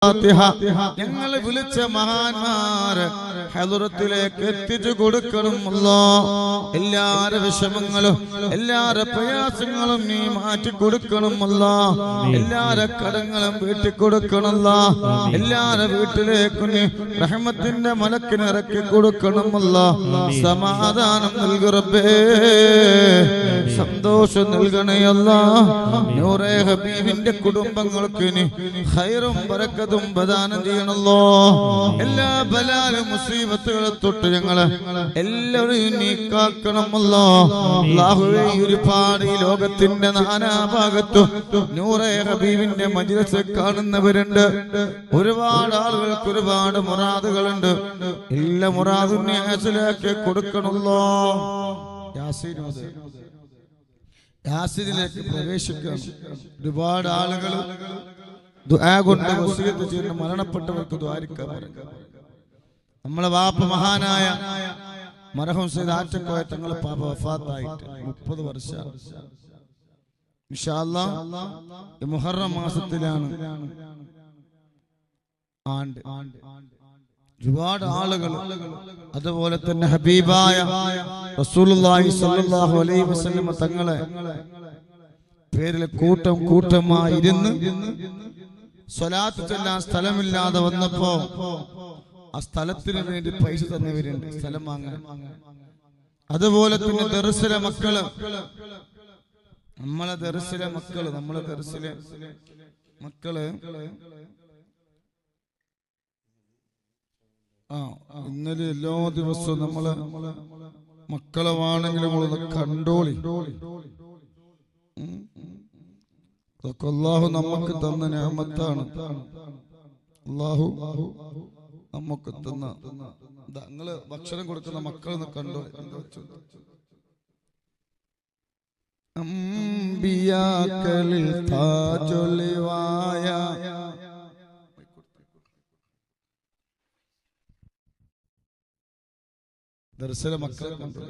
ഞങ്ങൾ വിളിച്ച മഹാന്മാരെ ഹദ്റത്തിലേക്ക് എത്തിച്ചു കൊടുക്കണം അല്ലാഹ്. എല്ലാരെ വിഷമങ്ങളും എല്ലാരെ പ്രയാസങ്ങളും നീ മാറ്റി കൊടുക്കണം അല്ലാഹ്. എല്ലാരെ കടങ്ങളും വീട്ടി കൊടുക്കണം അല്ലാഹ്. എല്ലാരെ വീട്ടിലേക്ക് നീ റഹ്മത്തിന്റെ മലക്കിനെ ഇറക്കി കൊടുക്കണം അല്ലാഹ്. സമാധാനം നൽകു റബ്ബേ, സന്തോഷം നൽകണേ അല്ലാഹ്. നൂറേ ഹബീബിന്റെ കുടുംബങ്ങൾക്ക് നീ ഖൈറും ബറക്കത്തും പ്രദാനം ചെയ്യണല്ലോ. എല്ലാ ബലാലും മുസീബത്തുകളെ തൊട്ട് ഞങ്ങളെ എല്ലാവരെയും നീ കാക്കണമല്ലോ. അല്ലാഹുവേ, ഒരുപാട് ഈ ലോകത്തിന്റെ നാനാഭാഗത്തും നൂറേ ഹബീബിന്റെ മജ്‌ലിസ് കാണുന്നവരുണ്ട്. ഒരുപാട് ആളുകൾക്ക് ഒരുപാട് മുറാദുകളുണ്ട്. എല്ലാ മുറാദും നീ ഹാസിലാക്കി കൊടുക്കണല്ലോ. യാസീനിലേക്ക് പ്രവേശിക്കണം. ഒരുപാട് ആളുകൾ ദുആ കൊണ്ട് വസിയത്ത് ചെയ്യുന്ന മരണപ്പെട്ടവർക്ക് ദുആരിക്കാൻ പറയും. നമ്മളെ വാപ്പ മഹാനായ മർഹൂം സയ്യിദ് ആറ്റക്കോയ തങ്ങൾ പാപ്പ വഫാത്തായിട്ട് 30 വർഷം. ഇൻഷാ അല്ലാഹ് ഈ മുഹറം മാസത്തിലാണ് ആണ്ട്. ഒരുപാട് ആളുകൾ അതുപോലെ തന്നെ ഹബീബായ റസൂലുള്ളാഹി സ്വല്ലല്ലാഹു അലൈഹി വസല്ലം തങ്ങളെ പേരിൽ കൂട്ടം കൂട്ടമായി ഇരുന്ന് സ്വലാത്ത് ചൊല്ലാൻ സ്ഥലമില്ലാതെ വന്നപ്പോ ആ സ്ഥലത്തിന് വേണ്ടി പൈസ തന്നവരുണ്ട്, സ്ഥലം വാങ്ങാൻ. അതുപോലെ തന്നെ ദർസിലെ മക്കള്, നമ്മളെ ദർസിലെ മക്കള് ഇന്നലെ എല്ലാ ദിവസവും നമ്മളെ മക്കളെ വേണമെങ്കിലും കണ്ടോളി. അതൊക്കെ അല്ലാഹു നമുക്ക് തന്ന നിഅമത്താണ്. അല്ലാഹു നമുക്ക് തന്ന നിങ്ങള് ഭക്ഷണം കൊടുക്കുന്ന മക്കളെന്ന് കണ്ടോ. അംബിയാക്കളിൽ താജൊലിവായ ദർസിലെ മക്കളെ കണ്ടോ.